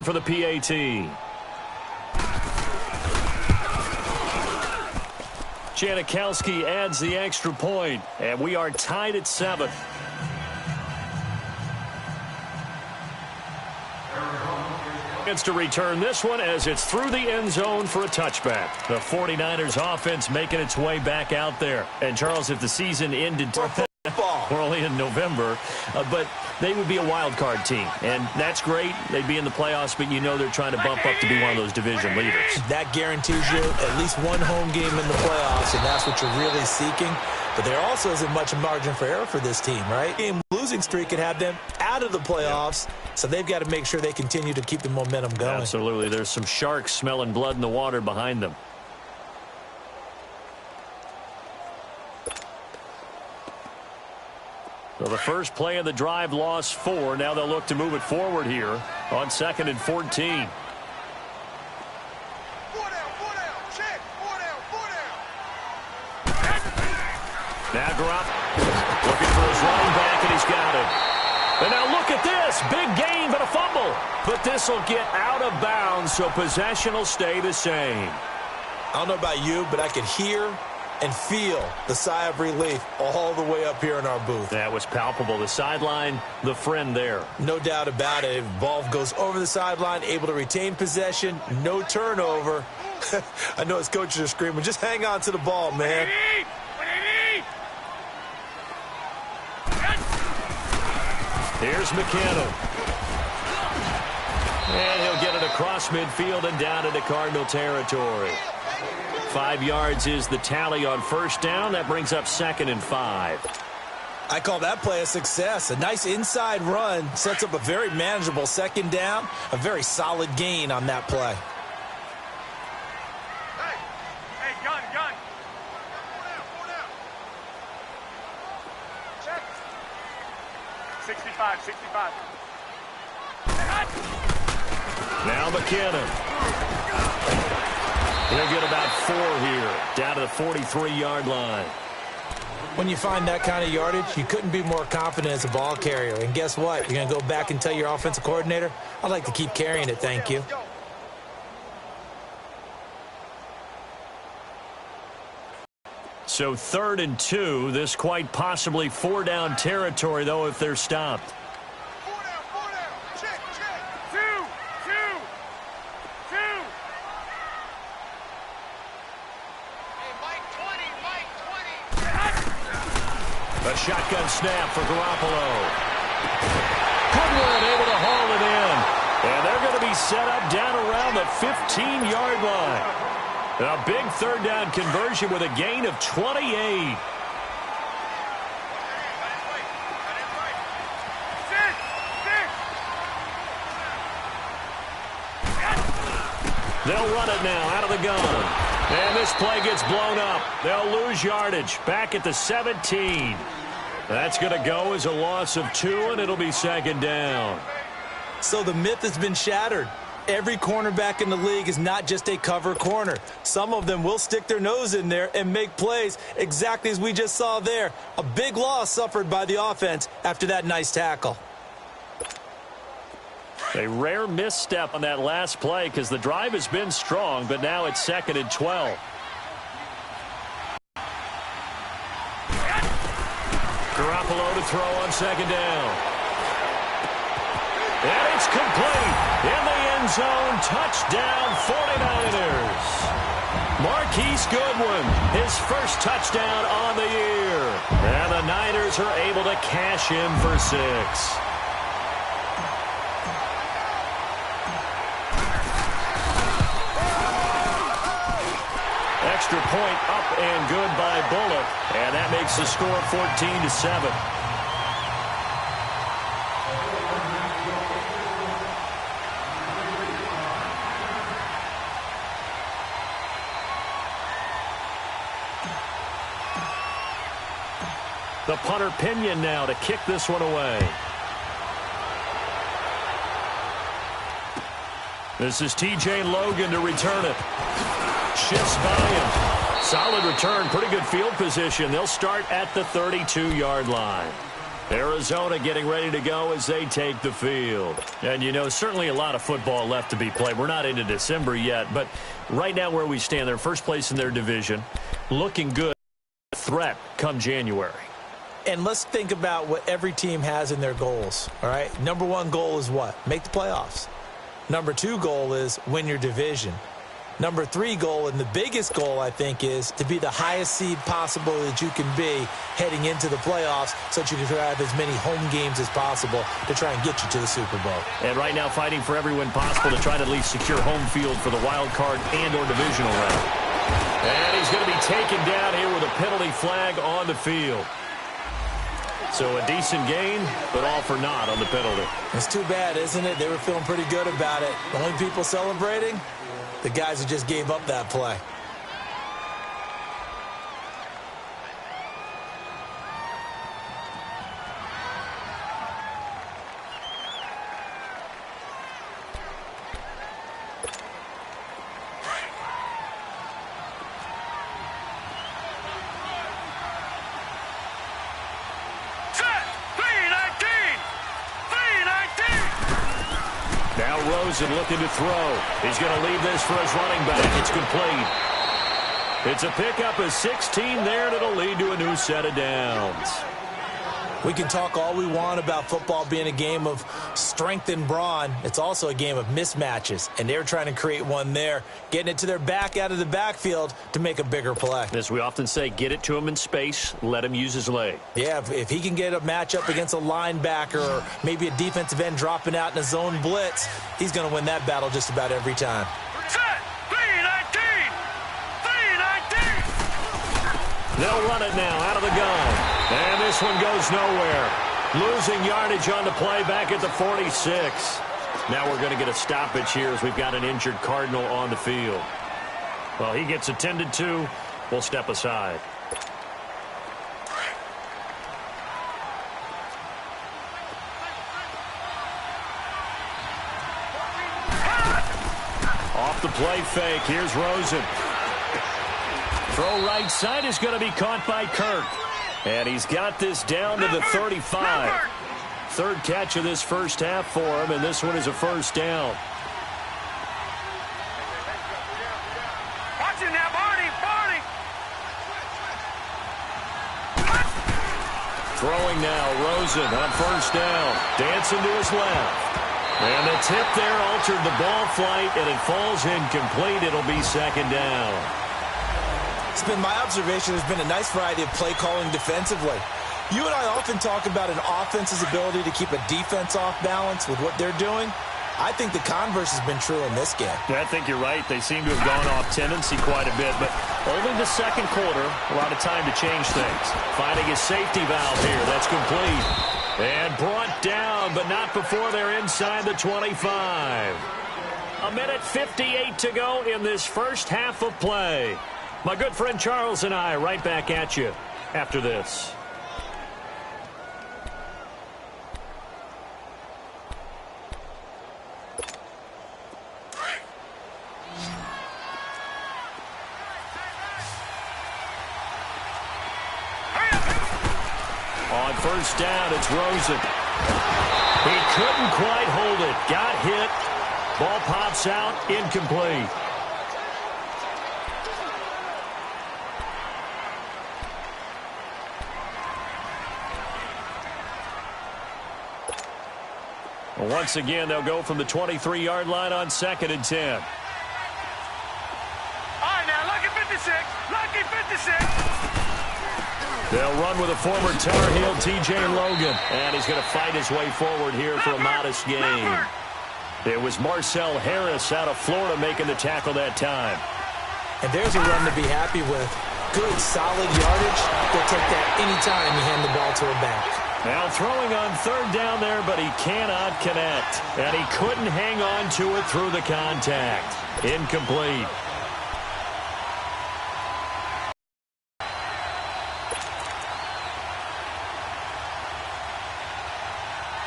for the PAT. Janikowski adds the extra point, and we are tied at 7. To return this one as it's through the end zone for a touchback. The 49ers offense making its way back out there. And Charles, if the season ended we're only in November, but they would be a wild card team, and that's great. They'd be in the playoffs, but you know they're trying to bump up to be one of those division leaders. That guarantees you at least one home game in the playoffs, and that's what you're really seeking. But there also isn't much margin for error for this team, right? Game losing streak could have them out of the playoffs, so they've got to make sure they continue to keep the momentum going. Absolutely. There's some sharks smelling blood in the water behind them. So the first play of the drive lost 4. Now they'll look to move it forward here on 2nd and 14. Now Garoppolo looking for his running back, and he's got it. And now look at this. Big gain, but a fumble. But this will get out of bounds, so possession will stay the same. I don't know about you, but I could hear and feel the sigh of relief all the way up here in our booth. That was palpable. The sideline, the friend there. No doubt about it. If the ball goes over the sideline, able to retain possession, no turnover. I know his coaches are screaming, just hang on to the ball, man. Here's McKinnon. And he'll get it across midfield and down into Cardinal territory. 5 yards is the tally on first down. That brings up 2nd and 5. I call that play a success. A nice inside run sets up a very manageable 2nd down. A very solid gain on that play. Hey, gun. 65. Now McKinnon. They'll get about 4 here, down to the 43-yard line. When you find that kind of yardage, you couldn't be more confident as a ball carrier. And guess what? You're going to go back and tell your offensive coordinator, I'd like to keep carrying it, thank you. So 3rd and 2. This quite possibly 4-down territory, though, if they're stopped. A shotgun snap for Garoppolo. Goodwin able to haul it in. And they're going to be set up down around the 15-yard line. A big 3rd down conversion with a gain of 28. They'll run it now out of the gun. And this play gets blown up. They'll lose yardage back at the 17. That's going to go as a loss of 2, and it'll be 2nd down. So the myth has been shattered. Every cornerback in the league is not just a cover corner. Some of them will stick their nose in there and make plays exactly as we just saw there. A big loss suffered by the offense after that nice tackle. A rare misstep on that last play because the drive has been strong, but now it's 2nd and 12. Garoppolo to throw on 2nd down. And it's complete. In the end zone, touchdown 49ers. Marquise Goodwin, his first touchdown on the year. And the Niners are able to cash in for 6. Extra point up and good by Bullock. And that makes the score 14-7. The punter Pinion now to kick this one away. This is T.J. Logan to return it. Shifts by him. Solid return. Pretty good field position. They'll start at the 32-yard line. Arizona getting ready to go as they take the field. And, you know, certainly a lot of football left to be played. We're not into December yet, but right now where we stand, they're first place in their division, looking good, threat come January. And let's think about what every team has in their goals, all right? Number one goal is what? Make the playoffs. Number two goal is win your division. Number three goal, and the biggest goal, I think, is to be the highest seed possible that you can be heading into the playoffs so that you can have as many home games as possible to try and get you to the Super Bowl. And right now fighting for every win possible to try to at least secure home field for the wild card and or divisional round. And he's going to be taken down here with a penalty flag on the field. So a decent gain, but all for naught on the penalty. It's too bad, isn't it? They were feeling pretty good about it. The only people celebrating, the guys who just gave up that play. Rosen looking to throw. He's going to leave this for his running back. It's complete. It's a pickup of 16 there, and it'll lead to a new set of downs. We can talk all we want about football being a game of strength and brawn. It's also a game of mismatches, and they're trying to create one there, getting it to their back out of the backfield to make a bigger play. As we often say, get it to him in space, let him use his leg. Yeah, if he can get a matchup against a linebacker or maybe a defensive end dropping out in a zone blitz, he's going to win that battle just about every time. They'll run it now out of the gun. And this one goes nowhere. Losing yardage on the play back at the 46. Now we're going to get a stoppage here as we've got an injured Cardinal on the field. Well, he gets attended to. We'll step aside. Off the play fake. Here's Rosen. Throw right side is going to be caught by Kirk. And he's got this down to the 35. Third catch of this first half for him, and this one is a first down. Watch him now, Barney, Barney. Throwing now, Rosen on first down. Dancing to his left. And the tip there altered the ball flight, and it falls incomplete. It'll be second down. It's been my observation there's been a nice variety of play calling defensively. You and I often talk about an offense's ability to keep a defense off balance with what they're doing. I think the converse has been true in this game. Yeah, I think you're right. They seem to have gone off tendency quite a bit, but only the second quarter, a lot of time to change things. Finding his safety valve here. That's complete. And brought down, but not before they're inside the 25. A minute 58 to go in this first half of play. My good friend Charles and I right back at you after this. On first down, it's Rosen. He couldn't quite hold it. Got hit. Ball pops out. Incomplete. Once again, they'll go from the 23-yard line on 2nd and 10. All right, now, lucky 56. Lucky 56. They'll run with a former Tar Heel, T.J. Logan. And he's going to fight his way forward here for a modest gain. It was Marcel Harris out of Florida making the tackle that time. And there's a run to be happy with. Good, solid yardage. They'll take that anytime you hand the ball to a back. Now throwing on third down there, but he cannot connect. And he couldn't hang on to it through the contact. Incomplete.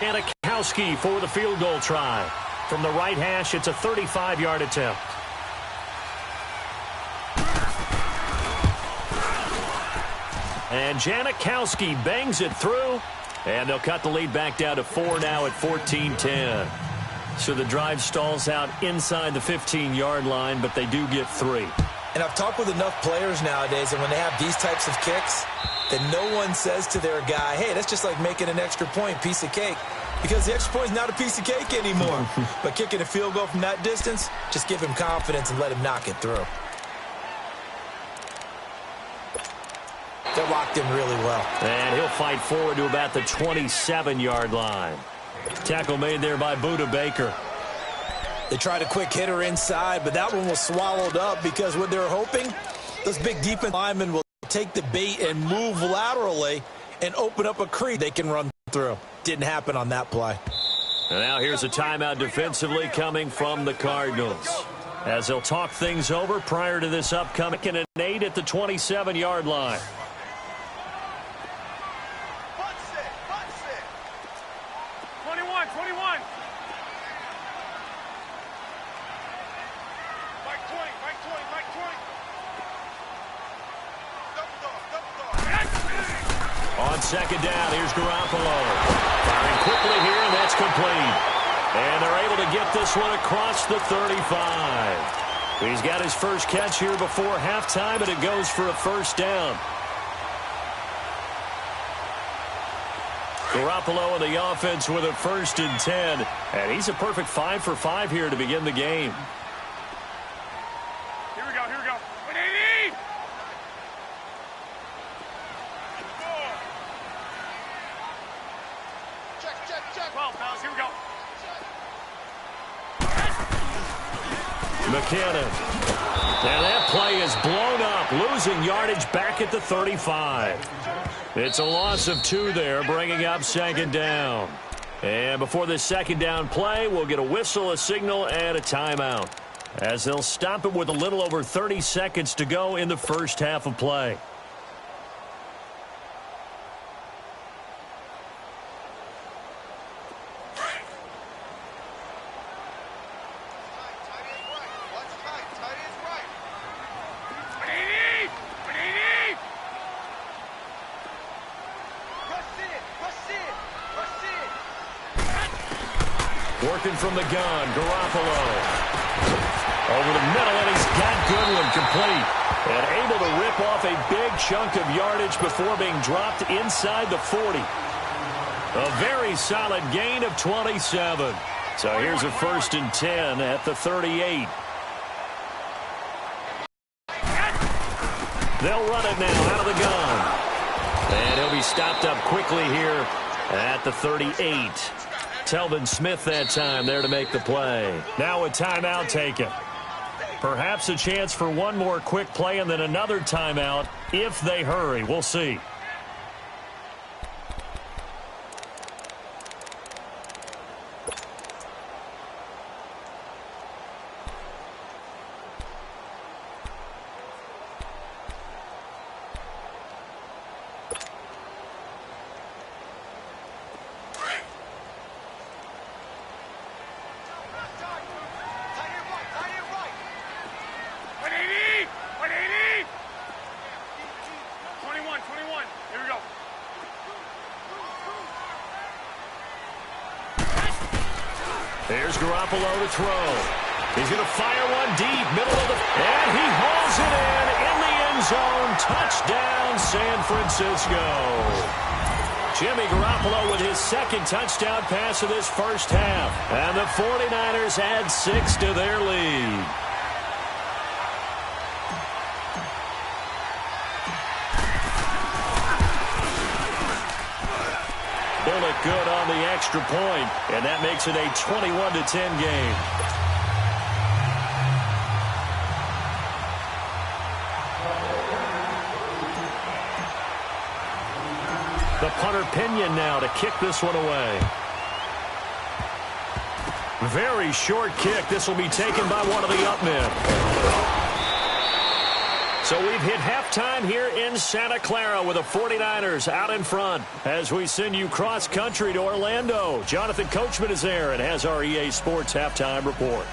Janikowski for the field goal try. From the right hash, it's a 35-yard attempt. And Janikowski bangs it through. And they'll cut the lead back down to 4 now at 14-10. So the drive stalls out inside the 15-yard line, but they do get 3. And I've talked with enough players nowadays, and when they have these types of kicks, that no one says to their guy, hey, that's just like making an extra point, piece of cake. Because the extra point is not a piece of cake anymore. But kicking a field goal from that distance, just give him confidence and let him knock it through. They're locked in really well. And he'll fight forward to about the 27-yard line. Tackle made there by Budda Baker. They tried a quick hitter inside, but that one was swallowed up because what they're hoping, those big defensive linemen will take the bait and move laterally and open up a creek they can run through. Didn't happen on that play. And now here's a timeout defensively coming from the Cardinals, as they'll talk things over prior to this upcoming an 8 at the 27-yard line. 21. On second down, here's Garoppolo. Firing quickly here, and that's complete. And they're able to get this one across the 35. He's got his first catch here before halftime, and it goes for a first down. Garoppolo and the offense with a 1st and 10. And he's a perfect 5 for 5 here to begin the game. Here we go. 180! Check. Well, fellas, here we go. McKinnon. And that play is blown up, losing yardage back at the 35. It's a loss of 2 there, bringing up second down. And before this second down play, we'll get a whistle, a signal, and a timeout, as they'll stop it with a little over 30 seconds to go in the first half of play. Working from the gun, Garoppolo. Over the middle, and he's got Goodwin complete. And able to rip off a big chunk of yardage before being dropped inside the 40. A very solid gain of 27. So here's a 1st and 10 at the 38. They'll run it now out of the gun. And he'll be stopped up quickly here at the 38. Telvin Smith that time there to make the play. Now a timeout taken. Perhaps a chance for one more quick play and then another timeout if they hurry. We'll see. There's Garoppolo to throw. He's going to fire one deep, middle of the... And he hauls it in the end zone. Touchdown, San Francisco. Jimmy Garoppolo with his 2nd touchdown pass of this first half. And the 49ers add 6 to their lead. Bullet good on the extra point, and that makes it a 21-10 game. The punter Pinion now to kick this one away. Very short kick. This will be taken by one of the up men. So we've hit halftime here in Santa Clara with the 49ers out in front as we send you cross-country to Orlando. Jonathan Coachman is there and has our EA Sports halftime report.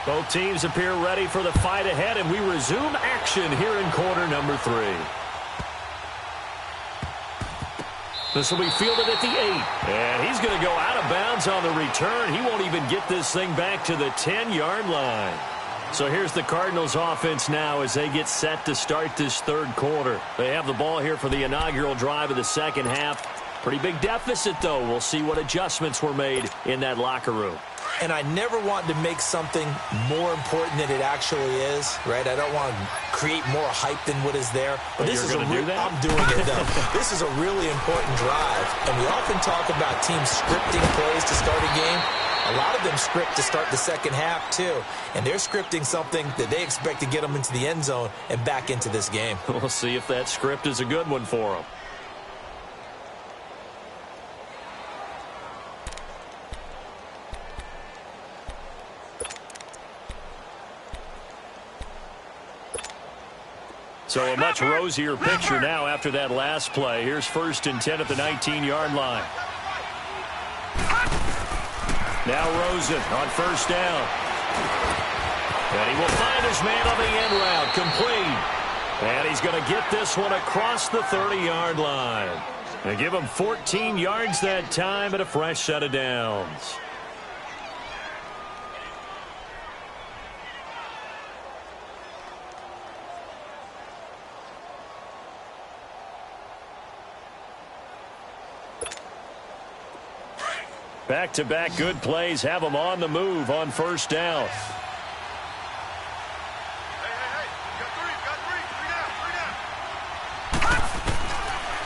Both teams appear ready for the fight ahead, and we resume action here in quarter number 3. This will be fielded at the 8. And he's going to go out of bounds on the return. He won't even get this thing back to the 10-yard line. So here's the Cardinals offense now as they get set to start this third quarter. They have the ball here for the inaugural drive of the second half. Pretty big deficit, though. We'll see what adjustments were made in that locker room. And I never want to make something more important than it actually is, right? I don't want to create more hype than what is there. But this is I'm doing it, though. This is a really important drive. And we often talk about teams scripting plays to start a game. A lot of them script to start the second half, too. And they're scripting something that they expect to get them into the end zone and back into this game. We'll see if that script is a good one for them. So a much rosier picture now after that last play. Here's 1st and 10 at the 19-yard line. Now Rosen on 1st down. And he will find his man on the end route, complete. And he's going to get this one across the 30-yard line. And give him 14 yards that time and a fresh set of downs. Back-to-back good plays have them on the move on 1st down.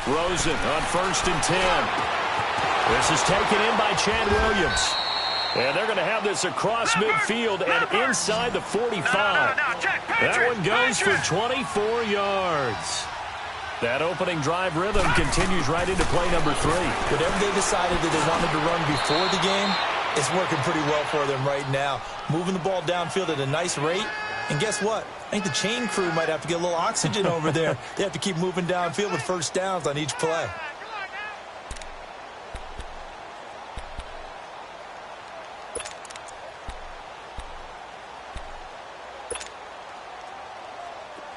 Rosen on 1st and 10. This is taken in by Chad Williams. And they're going to have this across midfield and inside the 45. That one goes for 24 yards. That opening drive rhythm continues right into play number 3. Whatever they decided that they wanted to run before the game, it's working pretty well for them right now. Moving the ball downfield at a nice rate. And guess what? I think the chain crew might have to get a little oxygen over there. They have to keep moving downfield with 1st downs on each play.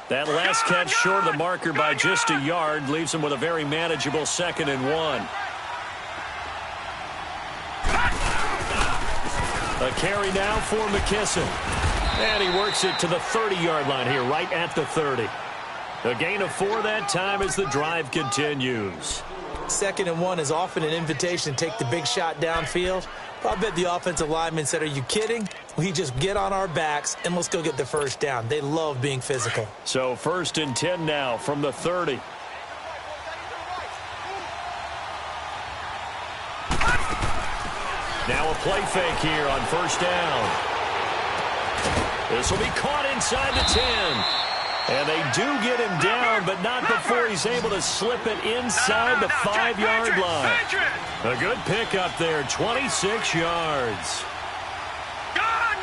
That last catch short of the marker by just a yard leaves him with a very manageable 2nd and 1. A carry now for McKisson. And he works it to the 30-yard line here, right at the 30. A gain of 4 that time as the drive continues. 2nd and 1 is often an invitation to take the big shot downfield. I bet the offensive lineman said, are you kidding? We just get on our backs and let's go get the 1st down. They love being physical. So 1st and 10 now from the 30. Now a play fake here on 1st down. This will be caught inside the 10. And they do get him down, but not before he's able to slip it inside the 5-yard line. A good pickup there, 26 yards. Gone!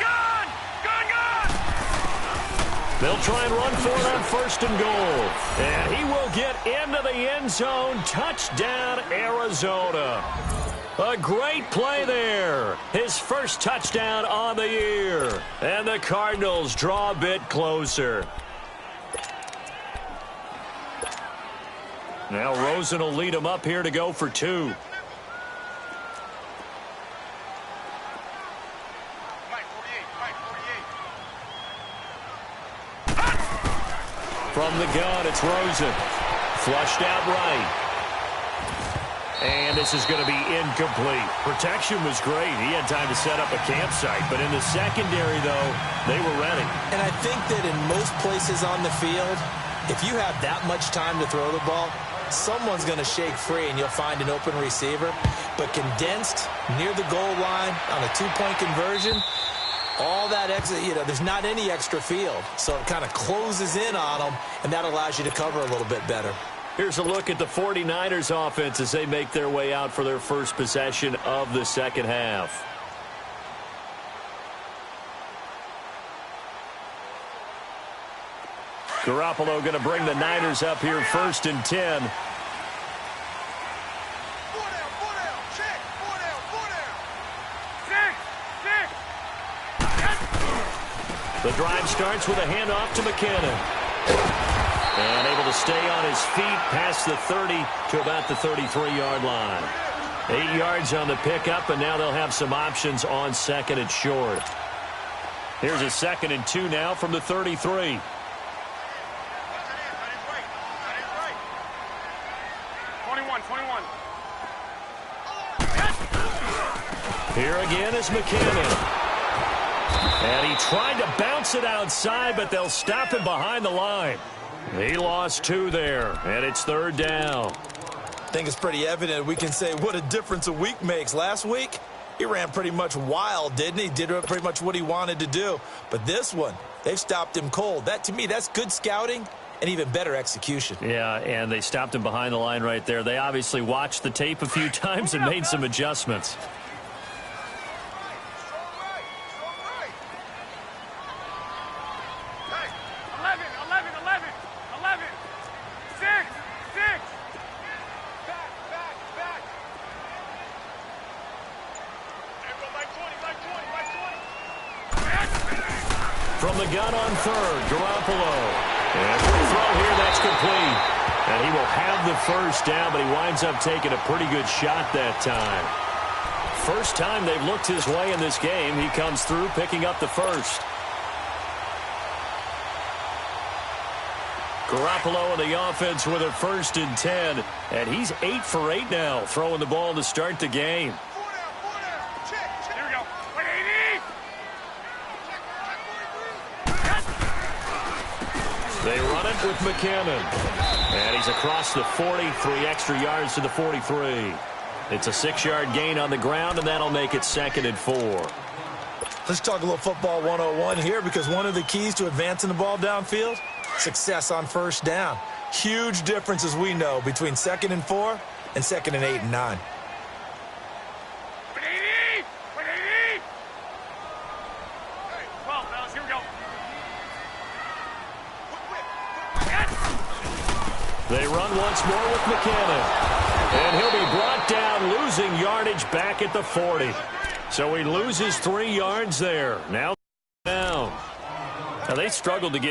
They'll try and run for it on 1st and goal. And he will get into the end zone. Touchdown, Arizona. A great play there. His first touchdown on the year. And the Cardinals draw a bit closer. Now Rosen will lead him up here to go for 2. From the gun, it's Rosen. Flushed out right. And this is going to be incomplete. Protection was great. He had time to set up a campsite. But in the secondary, though, they were ready. And I think that in most places on the field, if you have that much time to throw the ball, someone's going to shake free and you'll find an open receiver. But condensed near the goal line on a 2-point conversion, all that exit, there's not any extra field. So it kind of closes in on them, and that allows you to cover a little bit better. Here's a look at the 49ers offense as they make their way out for their first possession of the second half. Garoppolo going to bring the Niners up here 1st and 10. The drive starts with a handoff to McKinnon. And able to stay on his feet past the 30 to about the 33-yard line. 8 yards on the pickup, and now they'll have some options on second and short. Here's a 2nd and 2 now from the 33. Here again is McKinnon. And he tried to bounce it outside, but they'll stop him behind the line. He lost 2 there, and it's 3rd down. I think it's pretty evident. We can say what a difference a week makes. Last week, he ran pretty much wild, didn't he? Did pretty much what he wanted to do. But this one, they've stopped him cold. That, to me, that's good scouting and even better execution. Yeah, and they stopped him behind the line right there. They obviously watched the tape a few times and made some adjustments. From the gun on 3rd, Garoppolo. And for the throw here, that's complete. And he will have the 1st down, but he winds up taking a pretty good shot that time. First time they've looked his way in this game. He comes through picking up the 1st. Garoppolo in the offense with a 1st and 10. And he's 8 for 8 now, throwing the ball to start the game. They run it with McKinnon. And he's across the 40, 3 extra yards to the 43. It's a 6-yard gain on the ground, and that'll make it 2nd and 4. Let's talk a little football 101 here, because one of the keys to advancing the ball downfield, success on 1st down. Huge difference, as we know, between 2nd and 4 and 2nd and 8 and 9. They run once more with McKinnon. And he'll be brought down, losing yardage back at the 40. So he loses 3 yards there. Now down. Now they struggled to get